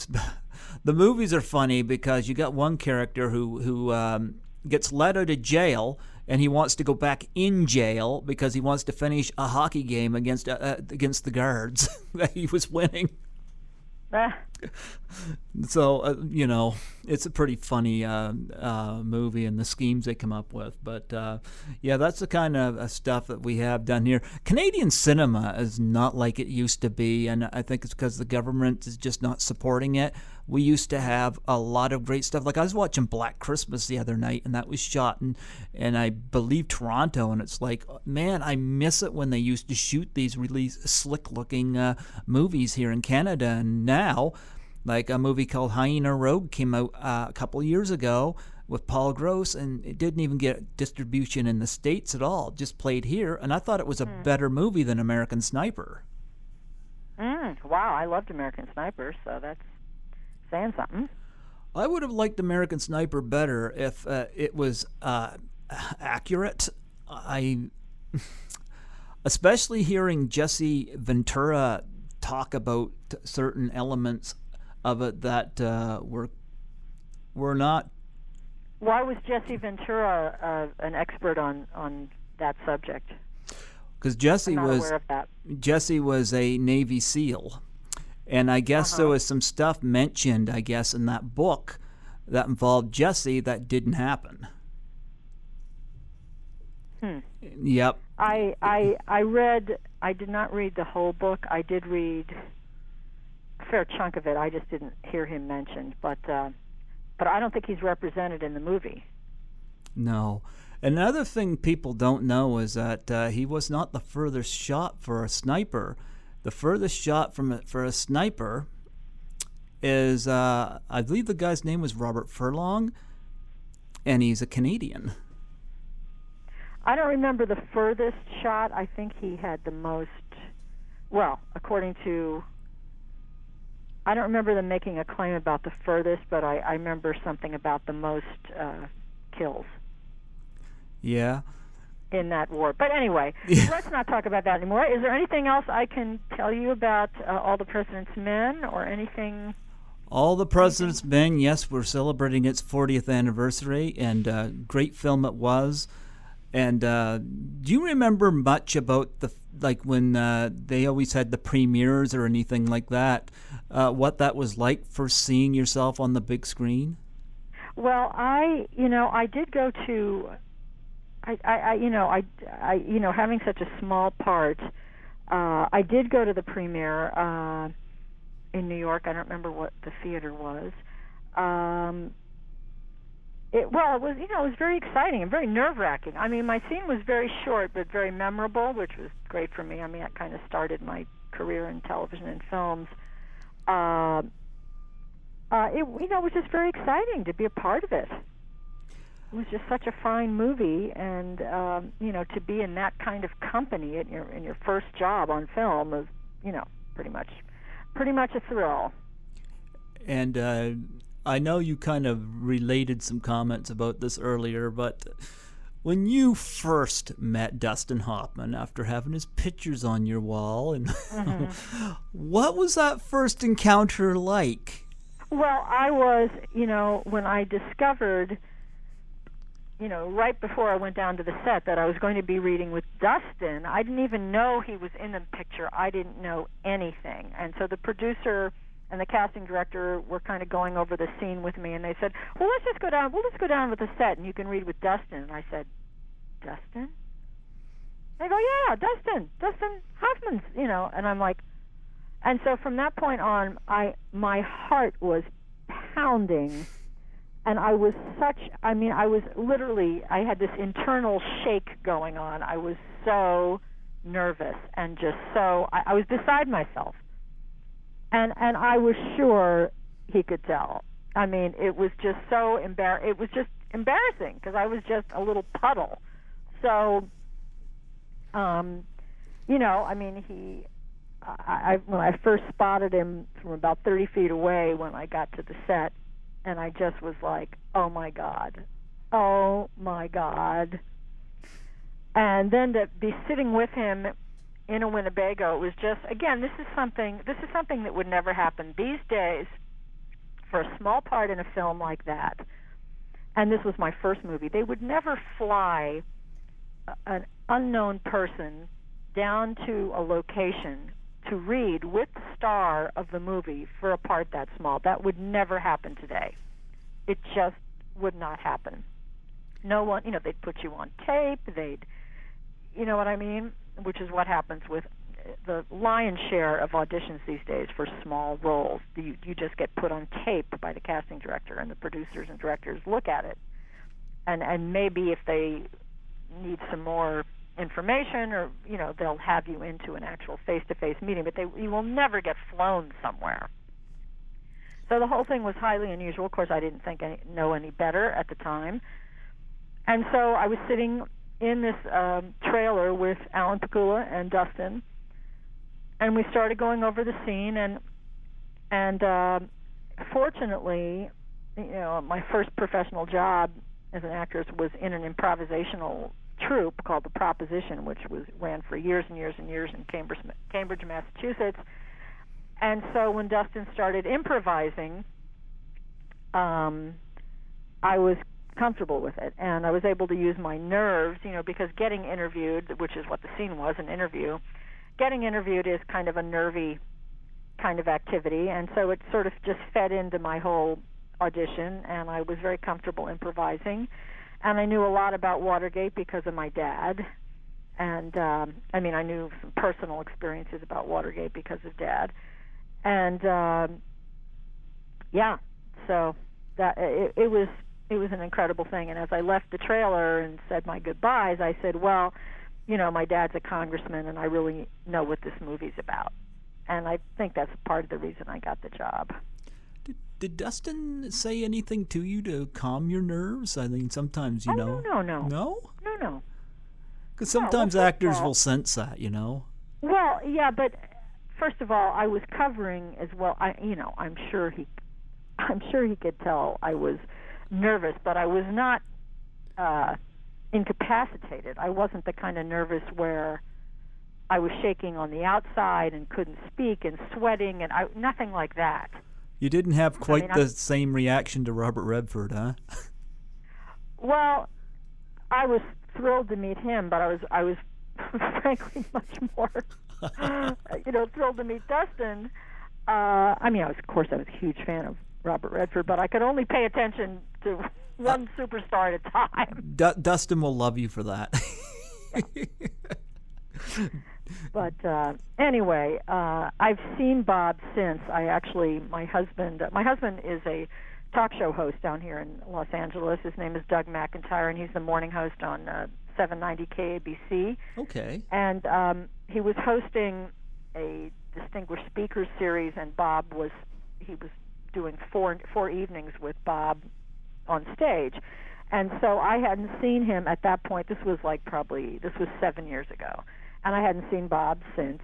movies are funny because you got one character who gets let out of jail, and he wants to go back in jail because he wants to finish a hockey game against the guards that he was winning. So, it's a pretty funny movie and the schemes they come up with. But, yeah, that's the kind of stuff that we have done here. Canadian cinema is not like it used to be, and I think it's because the government is just not supporting it. We used to have a lot of great stuff. Like I was watching Black Christmas the other night, and that was shot in I believe, Toronto, and it's like, man, I miss it when they used to shoot these really slick-looking movies here in Canada. And now, like a movie called Hyena Rogue came out a couple years ago with Paul Gross, and it didn't even get distribution in the States at all, just played here, and I thought it was a better movie than American Sniper. Wow, I loved American Sniper, so that's saying something. I would have liked American Sniper better if it was accurate. Especially hearing Jesse Ventura talk about certain elements of it that were not. Why was Jesse Ventura an expert on that subject? Because Jesse was a Navy SEAL, and I guess there was some stuff mentioned, I guess, in that book that involved Jesse that didn't happen. Yep. I read. I did not read the whole book. I did read a fair chunk of it. I just didn't hear him mentioned, but I don't think he's represented in the movie. No. Another thing people don't know is that he was not the furthest shot for a sniper. The furthest shot for a sniper is, I believe the guy's name was Robert Furlong, and he's a Canadian. I don't remember the furthest shot. I think he had the most, well, according to, I don't remember them making a claim about the furthest, but I remember something about the most kills. Yeah. In that war. But anyway, let's not talk about that anymore. Is there anything else I can tell you about All the President's Men or anything? All the President's Men, yes, we're celebrating its 40th anniversary, and great film it was. And do you remember much about when they always had the premieres or anything like that? What that was like for seeing yourself on the big screen? Well, I did go to. Having such a small part, I did go to the premiere in New York. I don't remember what the theater was. It was very exciting and very nerve-wracking. I mean, my scene was very short but very memorable, which was great for me. I mean, that kind of started my career in television and films. It was just very exciting to be a part of it. It was just such a fine movie, and to be in that kind of company in your first job on film is, pretty much a thrill. And I know you kind of related some comments about this earlier, but when you first met Dustin Hoffman after having his pictures on your wall, and what was that first encounter like? Well, I was, when I discovered, right before I went down to the set that I was going to be reading with Dustin, I didn't even know he was in the picture. I didn't know anything. And so the producer and the casting director were kind of going over the scene with me, and they said, well, let's just go down. We'll just go down with the set, and you can read with Dustin. And I said, Dustin? They go, yeah, Dustin Hoffman's, and I'm like, and so from that point on, my heart was pounding, and I was literally, I had this internal shake going on. I was so nervous and just so, I was beside myself. And I was sure he could tell. I mean, it was just so it was just embarrassing because I was just a little puddle. So, when I first spotted him from about 30 feet away when I got to the set, and I just was like, oh my God. And then to be sitting with him in a Winnebago, it was just, again, this is something that would never happen these days for a small part in a film like that. And this was my first movie. They would never fly an unknown person down to a location to read with the star of the movie for a part that small. That would never happen today. It just would not happen. No one, they'd put you on tape, you know what I mean? Which is what happens with the lion's share of auditions these days for small roles. You just get put on tape by the casting director, and the producers and directors look at it. And maybe if they need some more information, or they'll have you into an actual face-to-face meeting, but you will never get flown somewhere. So the whole thing was highly unusual. Of course, I didn't know any better at the time, and so I was sitting in this trailer with Alan Pakula and Dustin, and we started going over the scene, and fortunately, my first professional job as an actress was in an improvisational troupe called The Proposition, which ran for years and years and years in Cambridge, Massachusetts. And so when Dustin started improvising, I was comfortable with it, and I was able to use my nerves, because getting interviewed, which is what the scene was, an interview, getting interviewed is kind of a nervy kind of activity, and so it sort of just fed into my whole audition, and I was very comfortable improvising. And I knew a lot about Watergate because of my dad, and I knew some personal experiences about Watergate because of Dad, and so that it was an incredible thing. And as I left the trailer and said my goodbyes, I said, well, my dad's a congressman, and I really know what this movie's about, and I think that's part of the reason I got the job. Did Dustin say anything to you to calm your nerves? I mean, sometimes, No. No? Because sometimes actors will sense that, Well, yeah, but first of all, I was covering as well. I'm sure he could tell I was nervous, but I was not incapacitated. I wasn't the kind of nervous where I was shaking on the outside and couldn't speak and sweating, and nothing like that. You didn't have quite the same reaction to Robert Redford, huh? Well, I was thrilled to meet him, but I was frankly much more, thrilled to meet Dustin. I was a huge fan of Robert Redford, but I could only pay attention to one superstar at a time. Dustin will love you for that. But anyway, I've seen Bob since. My husband is a talk show host down here in Los Angeles. His name is Doug McIntyre, and he's the morning host on 790 KABC. Okay. And he was hosting a distinguished speakers series, and he was doing four evenings with Bob on stage. And so I hadn't seen him at that point. This was 7 years ago. And I hadn't seen Bob since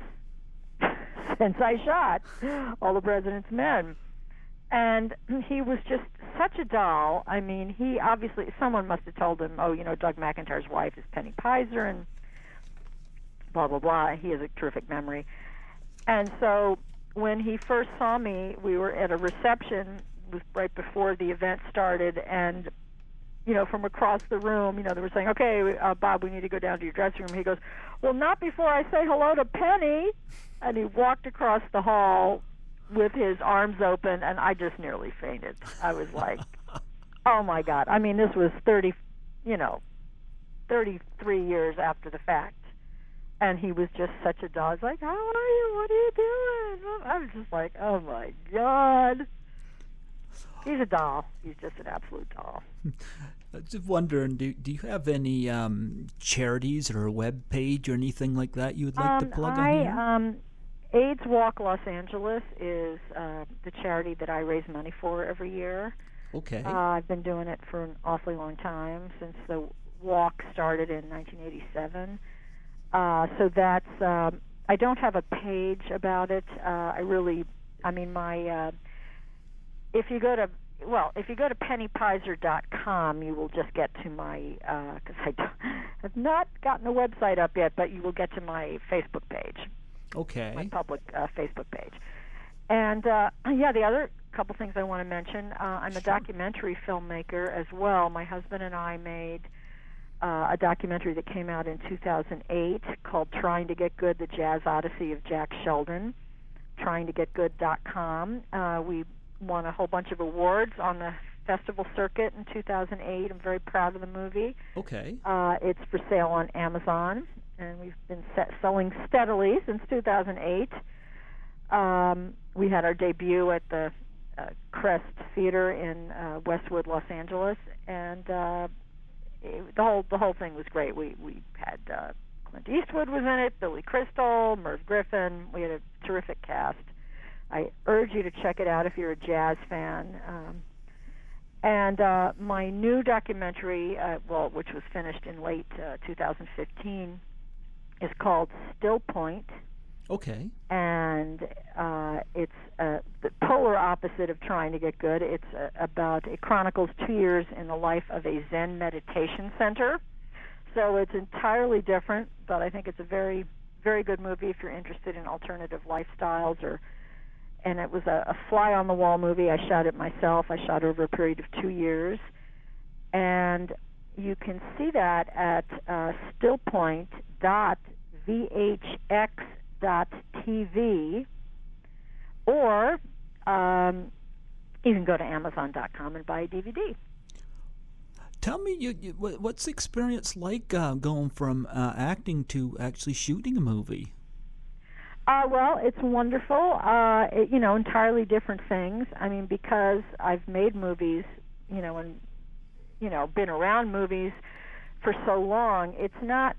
I shot All the President's Men. And he was just such a doll. I mean, someone must have told him, Doug McIntyre's wife is Penny Peyser, and blah, blah, blah. He has a terrific memory. And so when he first saw me, we were at a reception. It was right before the event started, and from across the room, they were saying, okay, Bob, we need to go down to your dressing room. He goes, well, not before I say hello to Penny. And he walked across the hall with his arms open, and I just nearly fainted. I was like, oh, my God. I mean, this was 33 years after the fact. And he was just such a doll. I was like, how are you? What are you doing? I was just like, oh, my God. He's a doll. He's just an absolute doll. I was just wondering, do you have any charities or a web page or anything like that you would like to plug on here? AIDS Walk Los Angeles is the charity that I raise money for every year. Okay. I've been doing it for an awfully long time, since the walk started in 1987. So that's, I don't have a page about it. If you go to pennypeyser.com, you will just get to my, because I have not gotten a website up yet, but you will get to my Facebook page. Okay. My public Facebook page. And, the other couple things I want to mention, I'm a documentary filmmaker as well. My husband and I made a documentary that came out in 2008 called Trying to Get Good, The Jazz Odyssey of Jack Sheldon, tryingtogetgood.com. We won a whole bunch of awards on the festival circuit in 2008. I'm very proud of the movie. Okay. It's for sale on Amazon, and we've been selling steadily since 2008. We had our debut at the Crest Theater in Westwood, Los Angeles, and the whole thing was great. We had Clint Eastwood was in it, Billy Crystal, Merv Griffin. We had a terrific cast. I urge you to check it out if you're a jazz fan. And my new documentary, which was finished in late 2015, is called Still Point. Okay. And it's the polar opposite of Trying to Get Good. It's it chronicles 2 years in the life of a Zen meditation center. So it's entirely different, but I think it's a very, very good movie if you're interested in alternative lifestyles. And it was a fly-on-the-wall movie. I shot it myself. I shot over a period of 2 years. And you can see that at stillpoint.vhx.tv, or you can go to Amazon.com and buy a DVD. Tell me, what's the experience like going from acting to actually shooting a movie? Well, it's wonderful. Entirely different things. I mean, because I've made movies, and been around movies for so long, it's not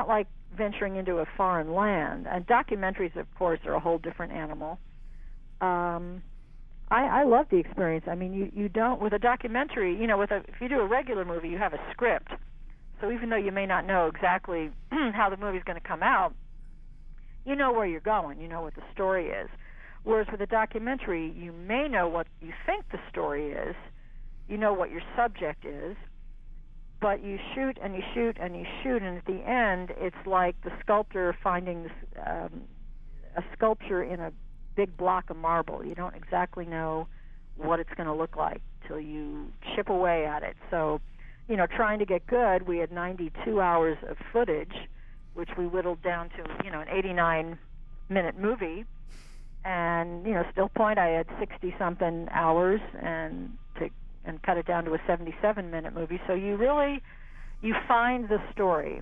like venturing into a foreign land. And documentaries, of course, are a whole different animal. I love the experience. I mean, you don't, with a documentary, if you do a regular movie, you have a script. So even though you may not know exactly how the movie's going to come out, you know where you're going. You know what the story is. Whereas with a documentary, you may know what you think the story is. You know what your subject is. But you shoot and you shoot and you shoot, and at the end, it's like the sculptor finding a sculpture in a big block of marble. You don't exactly know what it's going to look like till you chip away at it. So, Trying to Get Good, we had 92 hours of footage, which we whittled down to, an 89-minute movie. And, Still Point, I had 60-something hours and cut it down to a 77-minute movie. So you find the story.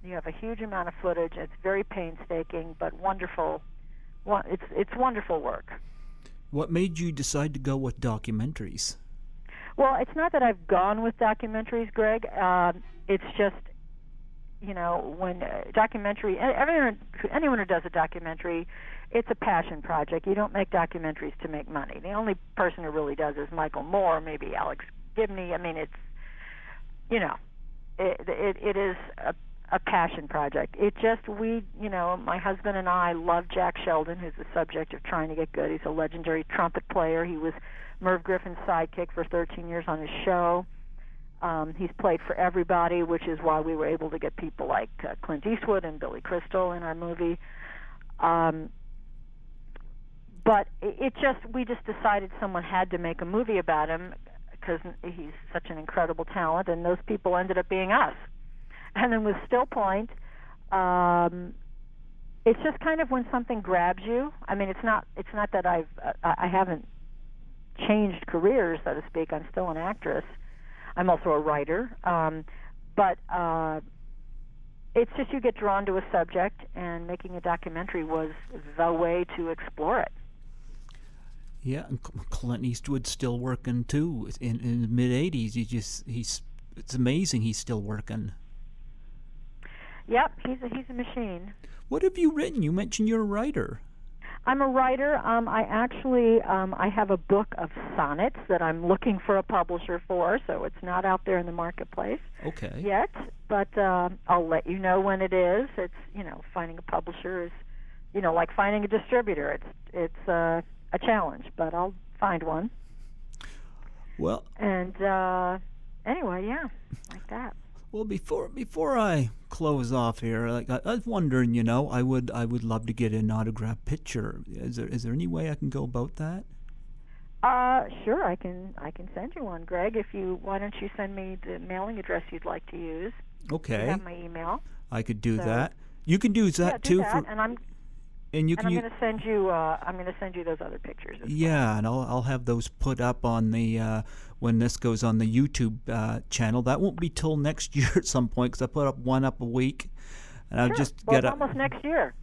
You have a huge amount of footage. It's very painstaking, but wonderful. It's wonderful work. What made you decide to go with documentaries? Well, it's not that I've gone with documentaries, Greg. It's just, when documentary, anyone who does a documentary, it's a passion project. You don't make documentaries to make money. The only person who really does is Michael Moore, maybe Alex Gibney. I mean, it's, it is a passion project. It just, my husband and I love Jack Sheldon, who's the subject of Trying to Get Good. He's a legendary trumpet player. He was Merv Griffin's sidekick for 13 years on his show. He's played for everybody, which is why we were able to get people like Clint Eastwood and Billy Crystal in our movie. But we just decided someone had to make a movie about him because he's such an incredible talent, and those people ended up being us. And then with Still Point, it's just kind of when something grabs you. I mean, it's not that I haven't changed careers, so to speak. I'm still an actress. I'm also a writer. But it's just you get drawn to a subject, and making a documentary was the way to explore it. Yeah, and Clint Eastwood's still working too. In the mid-'80s, it's amazing he's still working. Yep, he's a machine. What have you written? You mentioned you're a writer. I'm a writer. I have a book of sonnets that I'm looking for a publisher for, so it's not out there in the marketplace yet. But I'll let you know when it is. It's finding a publisher is like finding a distributor. It's a challenge, but I'll find one. Well. And anyway, yeah, like that. Well, before I close off here, I was wondering, I would love to get an autographed picture. Is there any way I can go about that? Sure, I can send you one, Greg. Why don't you send me the mailing address you'd like to use? Okay. You have my email. I could do that. You can do that do too. That, and you can. I'm going to send you. I'm going to send you those other pictures. Yeah, and I'll have those put up on the when this goes on the YouTube channel. That won't be till next year at some point because I put up one a week, and I'll just get it's almost next year.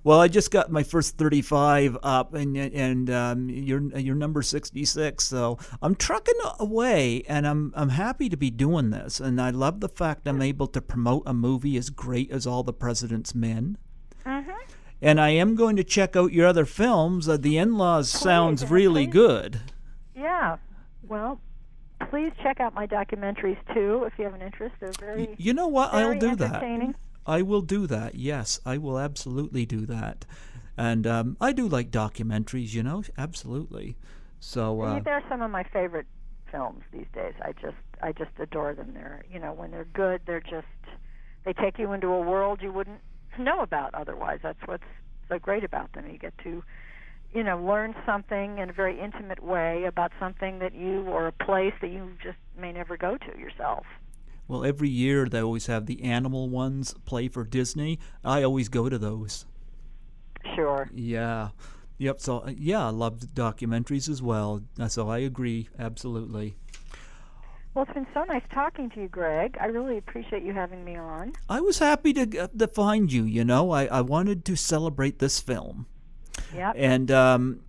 Well, I just got my first 35 up, and you're number 66. So I'm trucking away, and I'm happy to be doing this, and I love the fact I'm able to promote a movie as great as All the President's Men. Mm-hmm. And I am going to check out your other films. The In-Laws sounds really good. Yeah. Well, please check out my documentaries too if you have an interest. They're very. You know what? I'll do that. I will do that. Yes, I will absolutely do that. And I do like documentaries, absolutely. So they're some of my favorite films these days. I just adore them. They're, when they're good, they take you into a world you wouldn't know about otherwise. That's what's so great about them. You get to, learn something in a very intimate way about something that you or a place that you just may never go to yourself. Well, every year they always have the animal ones play for Disney. I always go to those. Sure. Yeah. Yep. So, I love the documentaries as well. So I agree. Absolutely. Well, it's been so nice talking to you, Greg. I really appreciate you having me on. I was happy to find you, I wanted to celebrate this film. Yeah. And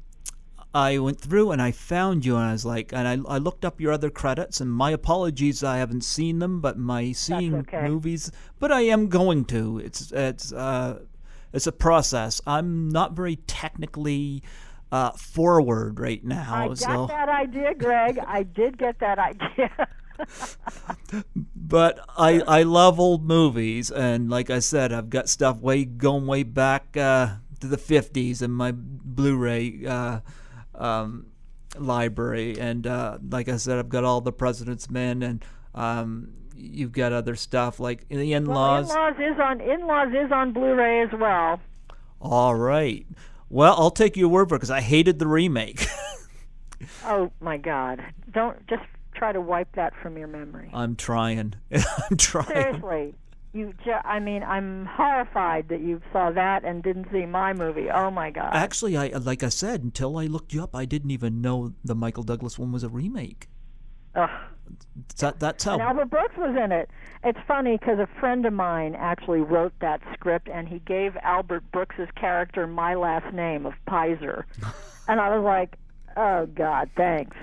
I went through and I found you, and I was like, and I looked up your other credits, and my apologies, I haven't seen them, but movies, but I am going to. It's a process. I'm not very technically forward right now. I got that idea, Greg. I did get that idea. But I love old movies, and like I said, I've got stuff going way back to the 50s in my Blu-ray library, and like I said, I've got All the President's Men, and you've got other stuff like the In-Laws. Well, In-Laws is on Blu-ray as well. All right. Well, I'll take your word for it because I hated the remake. Oh my God! Don't just try to wipe that from your memory. I'm trying. Seriously. I'm horrified that you saw that and didn't see my movie. Oh my God! Actually, like I said, until I looked you up, I didn't even know the Michael Douglas one was a remake. Ugh. That's how. And Albert Brooks was in it. It's funny because a friend of mine actually wrote that script, and he gave Albert Brooks's character my last name of Peyser, and I was like, "Oh God, thanks."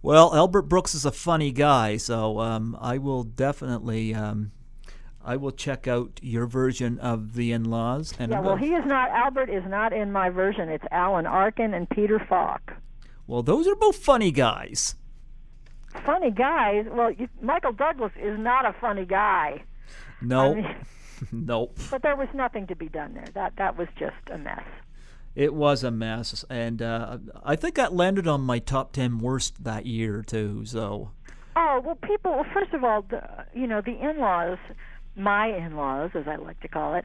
Well, Albert Brooks is a funny guy, so I will definitely I will check out your version of The In-Laws. And Albert is not in my version. It's Alan Arkin and Peter Falk. Well, those are both funny guys. Funny guys? Well, Michael Douglas is not a funny guy. No. Nope. But there was nothing to be done there. That was just a mess. It was a mess, and I think that landed on my top 10 worst that year too. So. Oh well, first of all, the In-Laws, my In-Laws, as I like to call it,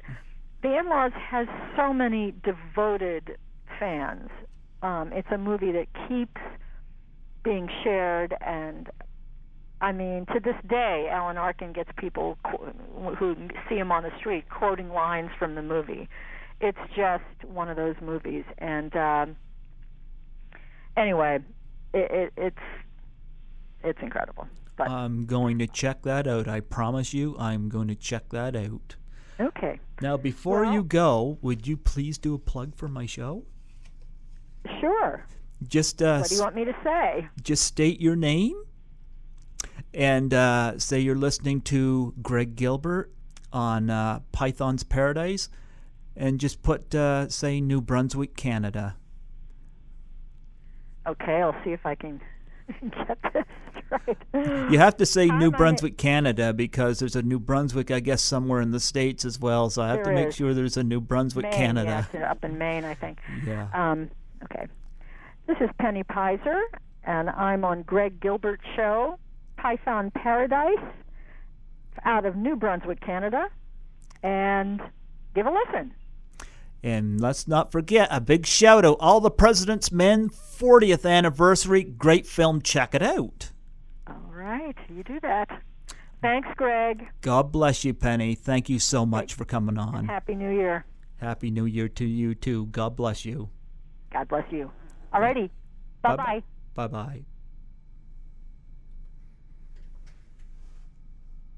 the In-Laws has so many devoted fans. It's a movie that keeps being shared, and to this day, Alan Arkin gets people who see him on the street quoting lines from the movie. It's just one of those movies, and anyway, it's incredible. But I'm going to check that out. I promise you, I'm going to check that out. Okay. Now, before you go, would you please do a plug for my show? Sure. Just what do you want me to say? Just state your name and say you're listening to Greg Gilbert on Python's Paradise. And just put, say, New Brunswick, Canada. Okay, I'll see if I can get this right. You have to say New Brunswick, Canada, because there's a New Brunswick, I guess, somewhere in the States as well. So I have to make sure there's a New Brunswick, Maine, Canada. Yeah, up in Maine, I think. Yeah. Okay. This is Penny Peyser, and I'm on Greg Gilbert's show, Python Paradise, out of New Brunswick, Canada. And give a listen. And let's not forget, a big shout out, All the President's Men, 40th anniversary. Great film. Check it out. All right, you do that. Thanks, Greg. God bless you, Penny. Thank you so much for coming on. Happy New Year. Happy New Year to you, too. God bless you. God bless you. All righty. Bye-bye. Bye-bye.